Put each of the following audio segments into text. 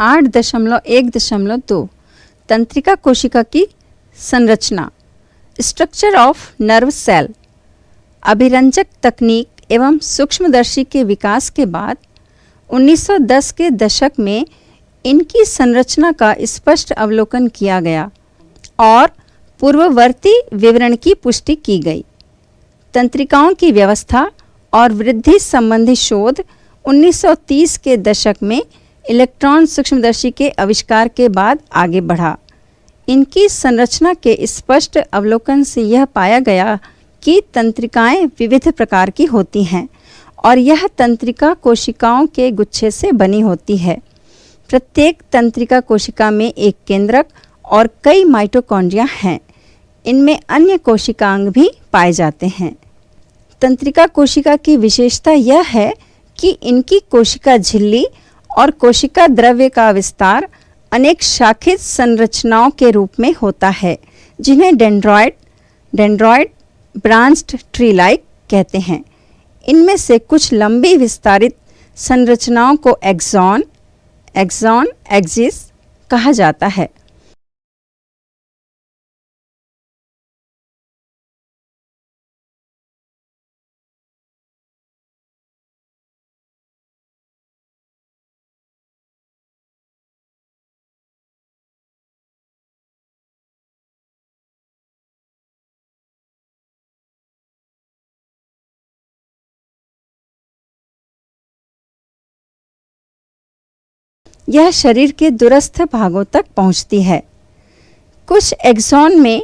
8.1.2 तंत्रिका कोशिका की संरचना, स्ट्रक्चर ऑफ नर्व सेल। अभिरंजक तकनीक एवं सूक्ष्मदर्शी के विकास के बाद 1910 के दशक में इनकी संरचना का स्पष्ट अवलोकन किया गया और पूर्ववर्ती विवरण की पुष्टि की गई। तंत्रिकाओं की व्यवस्था और वृद्धि संबंधी शोध 1930 के दशक में इलेक्ट्रॉन सूक्ष्मदर्शी के आविष्कार के बाद आगे बढ़ा। इनकी संरचना के स्पष्ट अवलोकन से यह पाया गया कि तंत्रिकाएं विविध प्रकार की होती हैं और यह तंत्रिका कोशिकाओं के गुच्छे से बनी होती है। प्रत्येक तंत्रिका कोशिका में एक केंद्रक और कई माइटोकॉन्ड्रिया हैं। इनमें अन्य कोशिकांग भी पाए जाते हैं। तंत्रिका कोशिका की विशेषता यह है कि इनकी कोशिका झिल्ली और कोशिका द्रव्य का विस्तार अनेक शाखित संरचनाओं के रूप में होता है, जिन्हें डेंड्रॉइड ब्रांच्ड ट्री लाइक कहते हैं। इनमें से कुछ लंबी विस्तारित संरचनाओं को एक्सॉन, एक्सिस कहा जाता है। यह शरीर के दूरस्थ भागों तक पहुंचती है। कुछ एक्सॉन में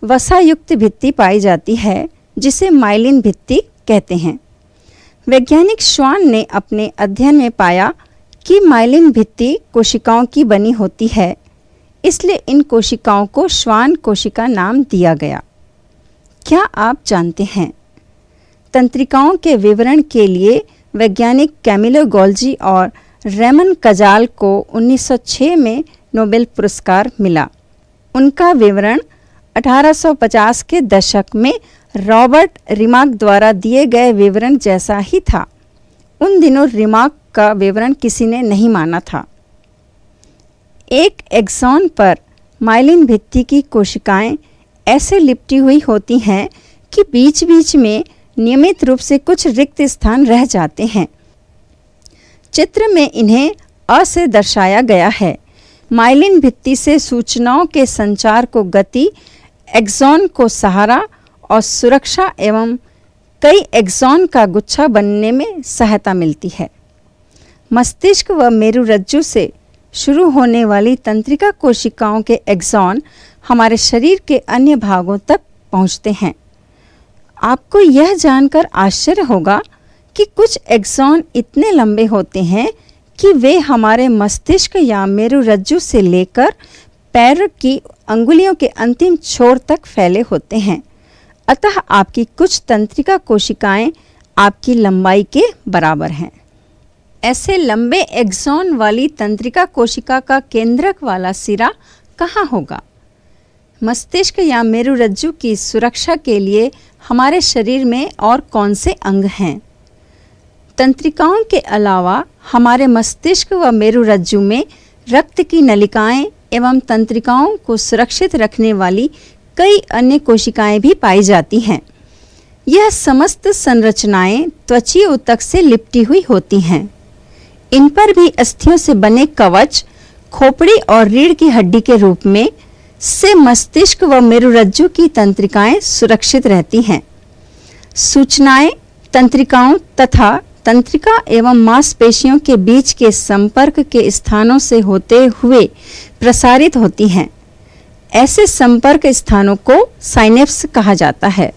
वसायुक्त भित्ति पाई जाती है, जिसे माइलिन भित्ति कहते हैं। वैज्ञानिक श्वान ने अपने अध्ययन में पाया कि माइलिन भित्ति कोशिकाओं की बनी होती है, इसलिए इन कोशिकाओं को श्वान कोशिका नाम दिया गया। क्या आप जानते हैं, तंत्रिकाओं के विवरण के लिए वैज्ञानिक कैमिलो गोल्जी और रेमन कजाल को 1906 में नोबेल पुरस्कार मिला। उनका विवरण 1850 के दशक में रॉबर्ट रिमार्क द्वारा दिए गए विवरण जैसा ही था। उन दिनों रिमार्क का विवरण किसी ने नहीं माना था। एक एक्सॉन पर माइलिन भित्ति की कोशिकाएं ऐसे लिपटी हुई होती हैं कि बीच बीच में नियमित रूप से कुछ रिक्त स्थान रह जाते हैं। चित्र में इन्हें अ से दर्शाया गया है। माइलिन भित्ति से सूचनाओं के संचार को गति, एक्सॉन को सहारा और सुरक्षा एवं कई एक्सॉन का गुच्छा बनने में सहायता मिलती है। मस्तिष्क व मेरुरज्जु से शुरू होने वाली तंत्रिका कोशिकाओं के एक्सॉन हमारे शरीर के अन्य भागों तक पहुंचते हैं। आपको यह जानकर आश्चर्य होगा कि कुछ एक्सॉन इतने लंबे होते हैं कि वे हमारे मस्तिष्क या मेरुरज्जु से लेकर पैर की अंगुलियों के अंतिम छोर तक फैले होते हैं। अतः आपकी कुछ तंत्रिका कोशिकाएं आपकी लंबाई के बराबर हैं। ऐसे लंबे एक्सॉन वाली तंत्रिका कोशिका का केंद्रक वाला सिरा कहाँ होगा? मस्तिष्क या मेरुरज्जु की सुरक्षा के लिए हमारे शरीर में और कौन से अंग हैं? तंत्रिकाओं के अलावा हमारे मस्तिष्क व मेरुरज्जु में रक्त की नलिकाएं एवं तंत्रिकाओं को सुरक्षित रखने वाली कई अन्य कोशिकाएं भी पाई जाती हैं। यह समस्त संरचनाएं त्वचीय ऊतक से लिपटी हुई होती हैं। इन पर भी अस्थियों से बने कवच, खोपड़ी और रीढ़ की हड्डी के रूप में से मस्तिष्क व मेरुरज्जु की तंत्रिकाएं सुरक्षित रहती हैं। सूचनाएं तंत्रिकाओं तथा तंत्रिका एवं मांसपेशियों के बीच के संपर्क के स्थानों से होते हुए प्रसारित होती हैं। ऐसे संपर्क स्थानों को साइनेप्स कहा जाता है।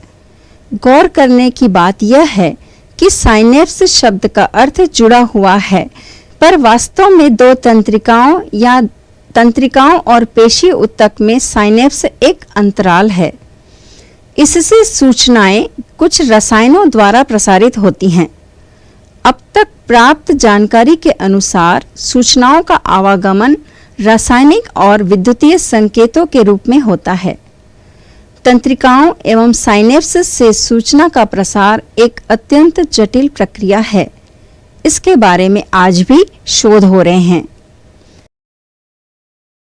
गौर करने की बात यह है कि साइनेप्स शब्द का अर्थ जुड़ा हुआ है, पर वास्तव में दो तंत्रिकाओं या तंत्रिकाओं और पेशी ऊतक में साइनेप्स एक अंतराल है। इससे सूचनाएं कुछ रसायनों द्वारा प्रसारित होती हैं। अब तक प्राप्त जानकारी के अनुसार सूचनाओं का आवागमन रासायनिक और विद्युतीय संकेतों के रूप में होता है। तंत्रिकाओं एवं साइनेप्स से सूचना का प्रसार एक अत्यंत जटिल प्रक्रिया है। इसके बारे में आज भी शोध हो रहे हैं।